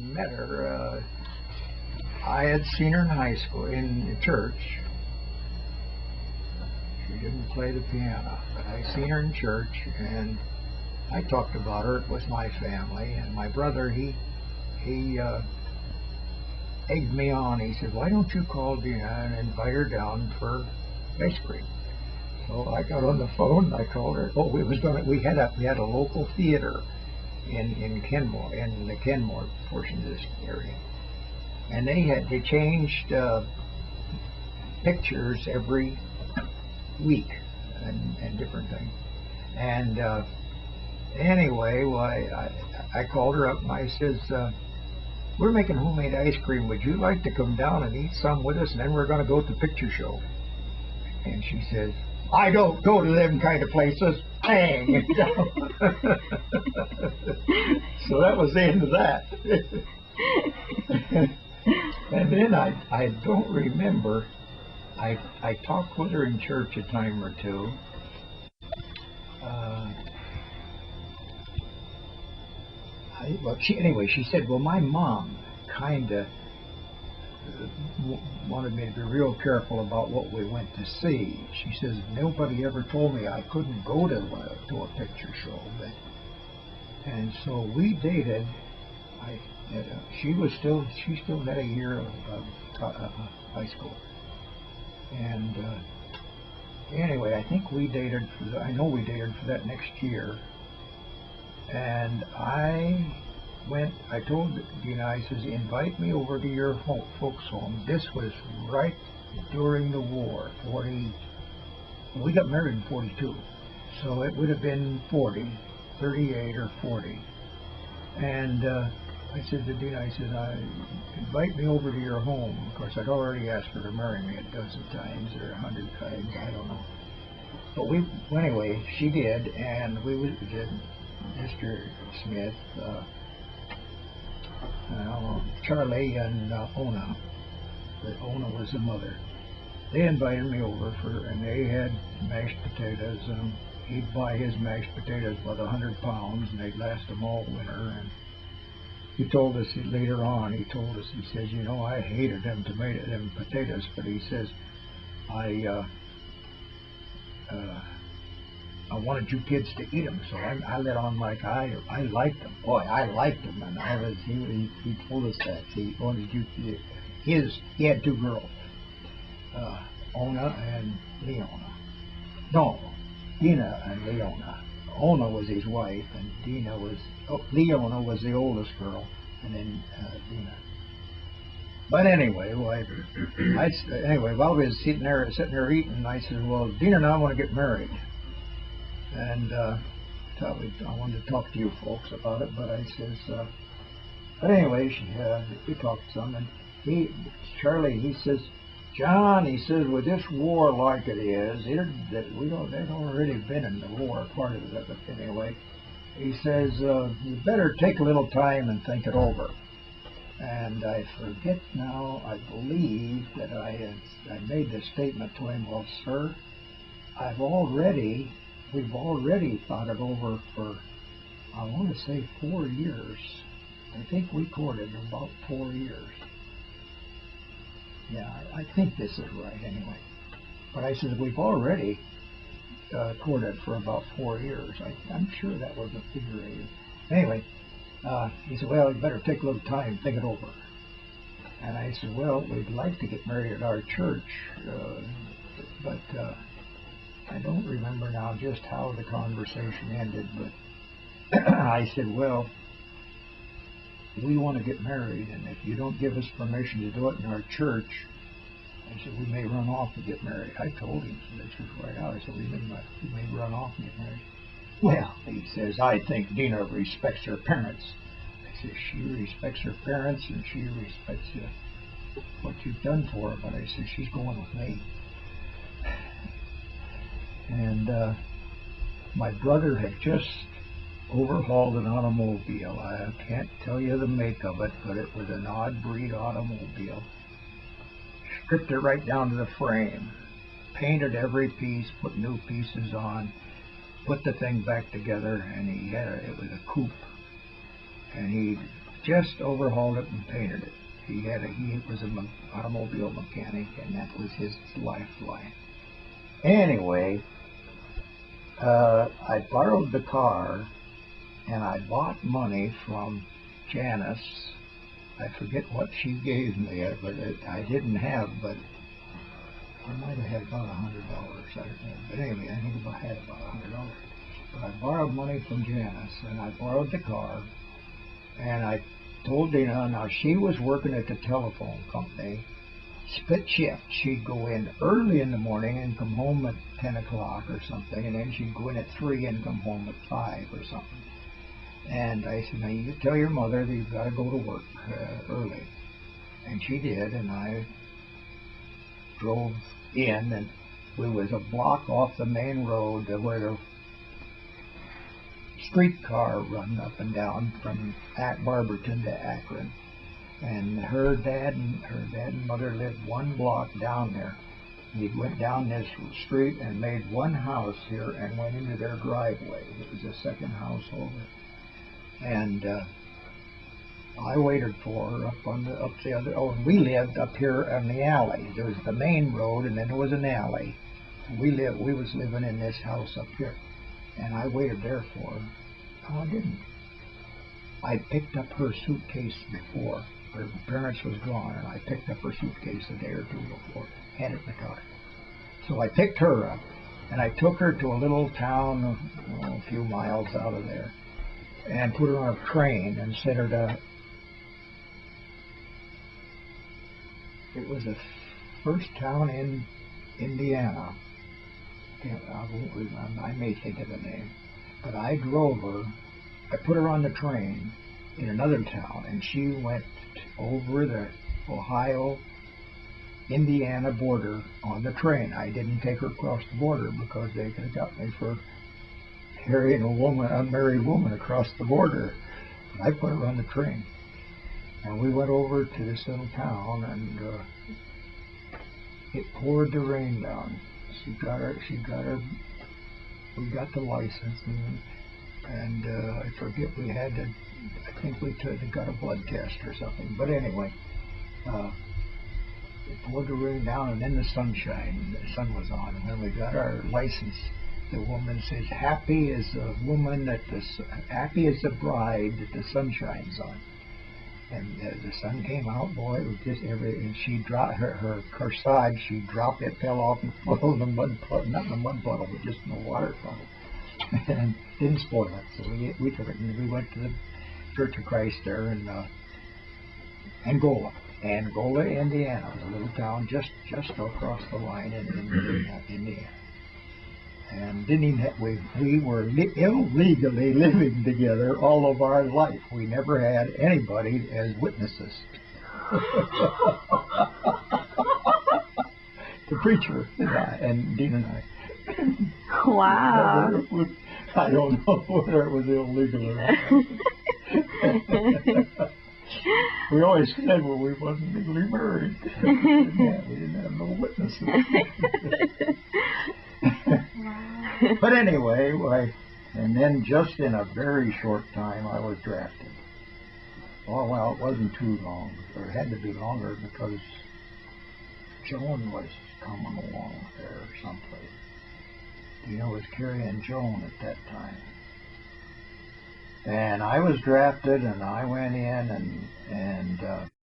met her. I had seen her in high school, in church. She didn't play the piano, but I seen her in church, and I talked about her. It was my family, and my brother, he egged me on. He said, "Why don't you call Dina and invite her down for ice cream?" So I got on the phone and I called her. Oh, we had a local theater in Kenmore, in the Kenmore portion of this area, and they changed pictures every week and different things. And anyway, well, I called her up and I says, "We're making homemade ice cream. Would you like to come down and eat some with us? And then we're going to go to the picture show." And she says, "I don't go to them kind of places." Bang! So that was the end of that. And then I don't remember. I talked with her in church a time or two. Anyway, she said, "Well, my mom kind of wanted me to be real careful about what we went to see." She says, "Nobody ever told me I couldn't go to a picture show." And so we dated. She still had a year of high school. And anyway, I think we dated I know we dated for that next year. And I told Dina, I says, "Invite me over to your folks' home." This was right during the war, we got married in 42. So it would have been 38 or 40. And I said to Dina, I said, "Invite me over to your home." Of course, I'd already asked her to marry me a dozen times or 100 times, I don't know. But anyway, she did, and we did. Mr. Smith, Charlie, and Ona. Ona was the mother. They invited me over and they had mashed potatoes, and he'd buy his mashed potatoes about 100 pounds, and they'd last him all winter. And he told us later on, he says, "You know, I hated them potatoes, but he says, I wanted you kids to eat them, so I let on like I liked them. Boy, I liked them." And he told us that he wanted he had two girls, Ona and Leona. No, Dina and Leona. Ona was his wife, and Leona was the oldest girl, and then Dina. But anyway, while we was sitting there eating, I said, "Well, Dina and I want to get married." And I wanted to talk to you folks about it, but I says, but anyway, we talked some, and Charlie, he says, "John," he says, "with this war like it is, they'd already been in the war, part of it, but anyway," he says, "you better take a little time and think it over." And I forget now, I believe that I made the statement to him, "Well, sir, we've already thought it over for, I want to say 4 years. I think we courted about 4 years. Yeah, I think this is right anyway." But I said, "We've already courted for about 4 years. I'm sure that was a figure 8. Anyway, he said, "Well, you better take a little time and think it over." And I said, "Well, we'd like to get married at our church, but I don't remember now just how the conversation ended, but I said, "Well, we want to get married, and if you don't give us permission to do it in our church," I said, "we may run off and get married." I told him, so this was right out. I said, we may run off and get married." "Well," he says, "I think Dina respects her parents." I said, "She respects her parents, and she respects what you've done for her, but," I said, "she's going with me." And my brother had just overhauled an automobile. I can't tell you the make of it, but it was an odd breed automobile. Stripped it right down to the frame, painted every piece, put new pieces on, put the thing back together, and it was a coupe. And he just overhauled it and painted it. He was an automobile mechanic, and that was his lifeline. Anyway, I borrowed the car, and I bought money from Janice. I forget what she gave me, but I didn't have, but I might have had about $100. I don't know. But anyway, I think I had about $100. But I borrowed money from Janice, and I borrowed the car, and I told Dina, now she was working at the telephone company, split shift. She'd go in early in the morning and come home at 10 o'clock or something, and then she'd go in at 3 and come home at 5 or something. And I said, now you tell your mother that you've got to go to work early. And she did, and I drove in, and we was a block off the main road where the streetcar run up and down from Barberton to Akron. And her dad and mother lived one block down there. He went down this street and made one house here and went into their driveway. It was the second house over. And I waited for her up the other. Oh, and we lived up here on the alley. There was the main road, and then there was an alley. We was living in this house up here, and I waited there for her. No, I didn't. I picked up her suitcase before. Her parents was gone, and I picked up her suitcase a day or two before, had it in the car. So I picked her up, and I took her to a little town a few miles out of there, and put her on a train and sent her to. It was the first town in Indiana. I won't remember. I may think of the name, but I drove her. I put her on the train in another town, and she went over the Ohio-Indiana border on the train. I didn't take her across the border because they could have got me for carrying a unmarried woman across the border. But I put her on the train, and we went over to this little town, and it poured the rain down. She got her. We got the license, and I forget, we had to. I think we got a blood test or something. But anyway, it poured the rain down, and then the sun was on. And when we got our license, the woman says, "Happy is the woman happy is the bride that the sun shines on." And the sun came out, boy, it was just and she dropped her corsage, she dropped it, fell off and fell in the mud puddle, not in the mud puddle, but just in the water puddle. And didn't spoil it. So we took it, and we went to the Church of Christ there in Angola, Indiana. It was a little town just across the line in Indiana. And didn't even we were illegally living together all of our life. We never had anybody as witnesses. The preacher and Dean and I. Wow. I don't know whether it was illegal or not. We always said, well, we wasn't legally married. We didn't have no witnesses. But anyway, and then just in a very short time, I was drafted. Well, it wasn't too long. It had to be longer because Joan was coming along there someplace. Was carrying Joan at that time. And I was drafted, and I went in, and